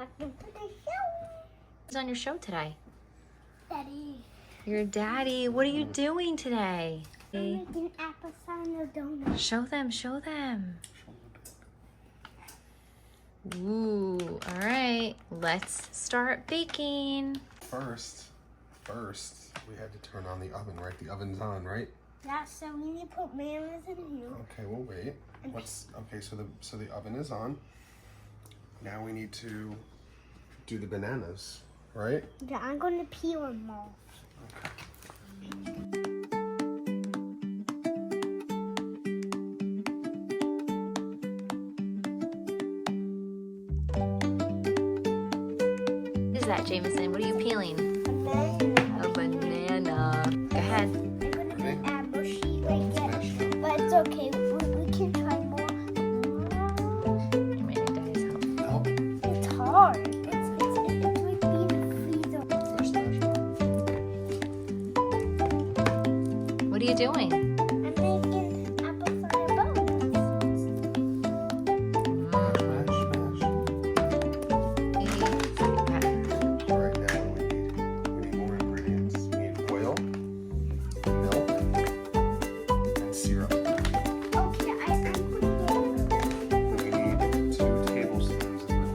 Welcome to the show. Who's on your show today? Daddy. Your daddy. What are you doing today? I'm making apple cider donut. Show them, show them. Ooh, all right. Let's start baking. First, we had to turn on the oven, right? The oven's on, right? Yeah, so we need to put mayonnaise in here. Okay, we'll wait. So the oven is on. Now we need to do the bananas, right? Yeah, I'm going to peel them off. What is that, Jameson? What are you peeling? Banana. A banana. Go ahead. I'm going to add mushy like that, but it's okay. We can try more. You might need Daddy's help. Help. It's hard. It's like being freezer. What are you doing? I'm making apple cider donuts. Right now we need more ingredients. We need oil, milk, and syrup. Okay, I'm putting it. And we need 2 tablespoons of milk.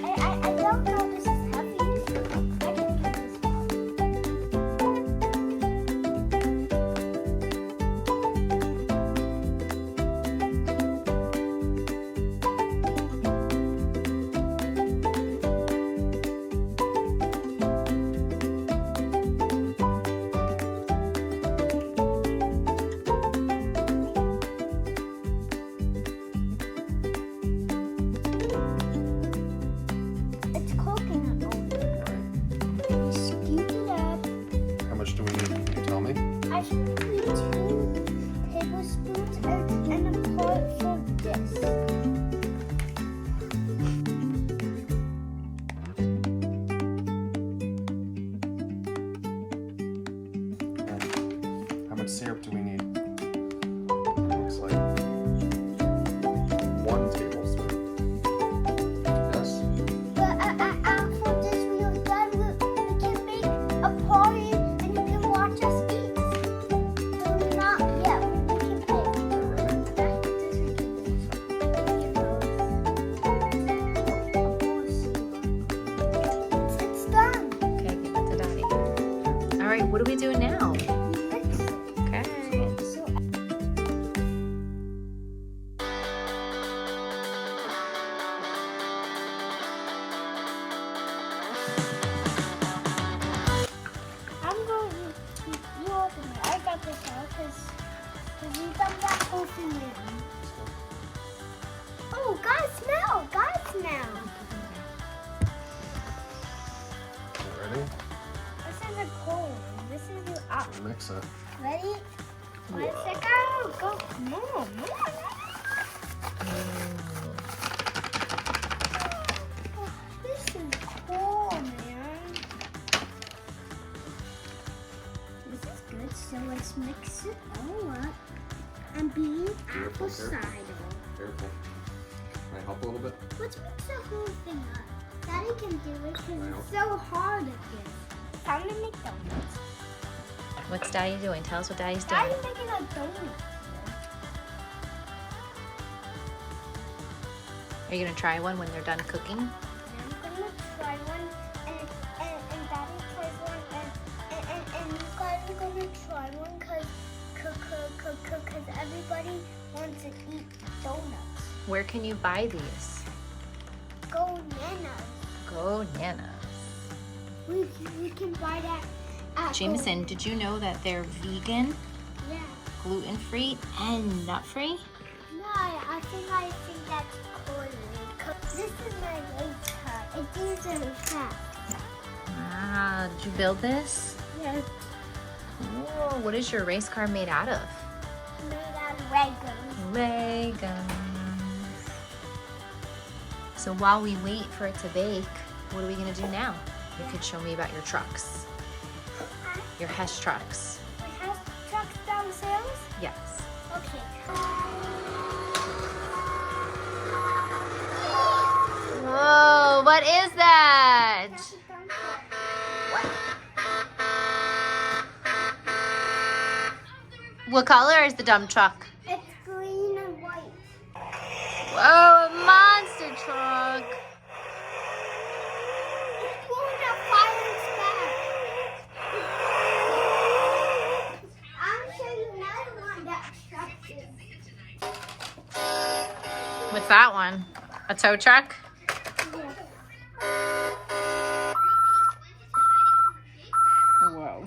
I don't know this is heavy. I can get this one. It's coconut oil. You scoop it up. How much do we need? Can you tell me? I should put 2 tablespoons and a pot for this. How much syrup do we need? Looks like 1 tablespoon. Yes? But after this we are done, we can make a party and you can watch us eat. So not yet. We can play. Ready? It's done. Okay, give it to Daddy. All right, what are we doing now? Okay. So I'm going to you open it. I got this out because we done that whole thing in. Oh, guys, smell! Guys, smell! Ready? This is a cold. This is the up. Mix it. Ready? 1 Whoa. second. Go. More. This is cool, man. This is good. So let's mix it all up. I'm being Careful, apple careful. cider. Careful. Can I help a little bit? Let's mix the whole thing up. Daddy can do it because Wow. it's so hard again. Time to make donuts. What's Daddy doing? Tell us what Daddy's doing. Daddy's making a donut. Are you gonna try one when they're done cooking? I'm gonna try one, and Daddy tries one, and you guys are gonna try one, cause everybody wants to eat donuts. Where can you buy these? GoNanas. GoNanas. We can buy that at Jameson, did you know that they're vegan, Yeah. gluten-free, and nut-free? No, I think that's cool. This is my race car. It isn't fast. Ah, did you build this? Yeah. Whoa, what is your race car made out of? Made out of Legos. Legos. So while we wait for it to bake, what are we gonna do now? You could show me about your trucks, your Hess trucks. We have trucks downstairs? Yes. Okay. Whoa, what is that? That's a dump What color is the dump truck? It's green and white. Whoa, a monster truck. It's going to fire its back. I'll show you another one that's structured. What's that one? A tow truck? Whoa.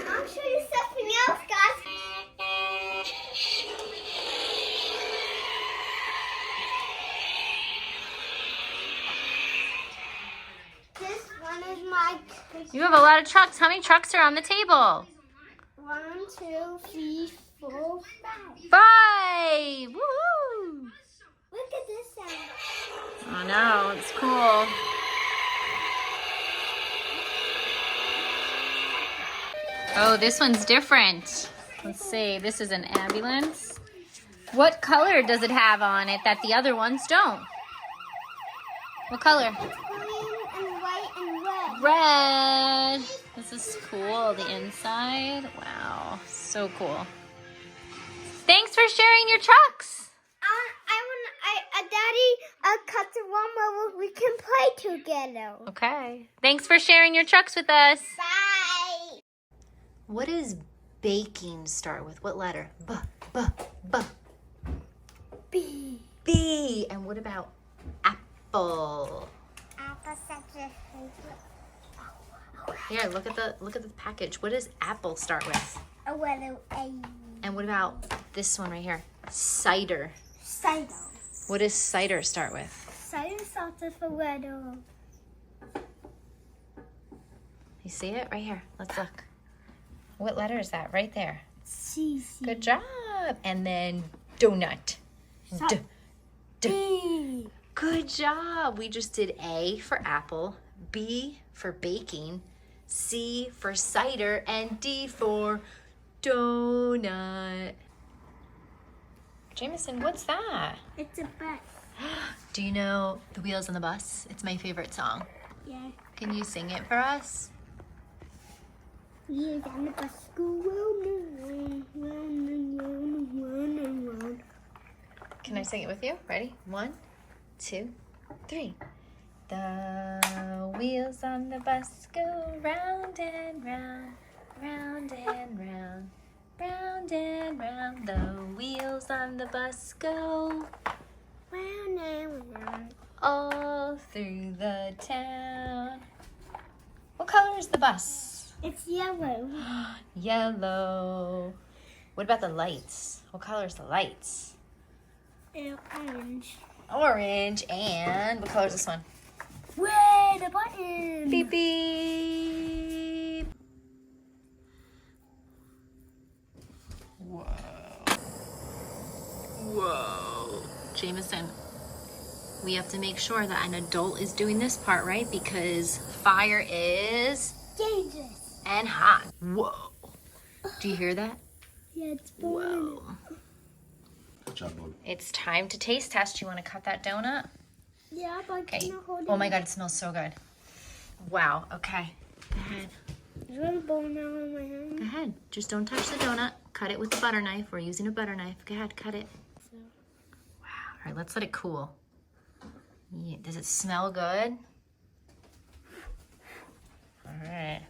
I'll show you something else, guys. This one is my You have a lot of trucks. How many trucks are on the table? 1, 2, 3, 4, 5. 5! Woohoo! Look at this one. Oh no, it's cool. Oh, this one's different. Let's see, this is an ambulance. What color does it have on it that the other ones don't? What color? Green and white and red. Red. This is cool, the inside. Wow, so cool. Thanks for sharing your trucks. Daddy, cut the one where we can play together. Okay. Thanks for sharing your trucks with us. Bye. What does baking start with? What letter? B, B, B. B. B. And what about apple? Apple Cider Donut. Here, look at the package. What does apple start with? A letter A. And what about this one right here? Cider. Cider. What does cider start with? Cider starts with a letter. You see it right here? Let's look. What letter is that? Right there. C. Good job. And then donut. D. D. B. Good job. We just did A for apple, B for baking, C for cider, and D for donut. Jameson, what's that? It's a bus. Do you know The Wheels on the Bus? It's my favorite song. Yeah. Can you sing it for us? Wheels on the bus go round and round, round and round and round and round. Can I sing it with you? Ready? 1, 2, 3. The wheels on the bus go round and round, round and round, round and round. The wheels on the bus go Round and round. all through the town. What color is the bus? It's yellow. Yellow. What about the lights? What color is the lights? And orange. Orange. And what color is this one? Red, a button. Beep beep. Whoa. Whoa. Jameson, we have to make sure that an adult is doing this part, right? Because fire is Dangerous. and hot. Whoa. Do you hear that? Yeah, it's blue. Whoa. Good job, Mom. It's time to taste test. You want to cut that donut? Yeah, but I Okay. cannot hold it. Oh my God, it smells so good. Wow. Okay. Go ahead. There's a little bone now in my hand. Go ahead. Just don't touch the donut. Cut it with the butter knife. We're using a butter knife. Go ahead, cut it. So. Wow. All right, let's let it cool. Yeah. Does it smell good? All right.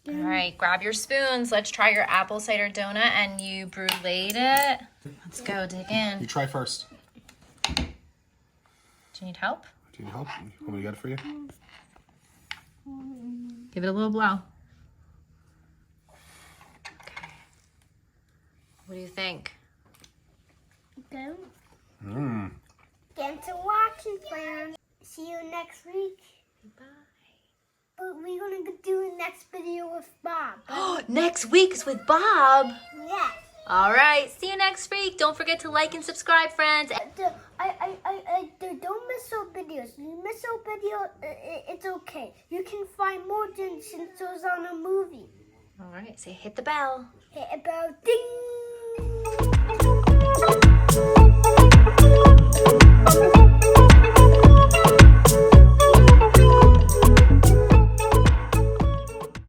All right, grab your spoons. Let's try your apple cider donut, and you bruleed it. Let's go dig in. You try first. Do you need help? Do you need help? You want me to get it for you? Give it a little blow. Okay. What do you think? Go. Mmm. Thanks for watching, friends. See you next week. Bye. But we're gonna do the next video with Bob. Oh, next week is with Bob. Yeah. All right, see you next week. Don't forget to like and subscribe, friends. Don't miss our videos. You miss our video, it's okay. You can find more since it was on a movie. All right, say hit the bell. Hit about ding.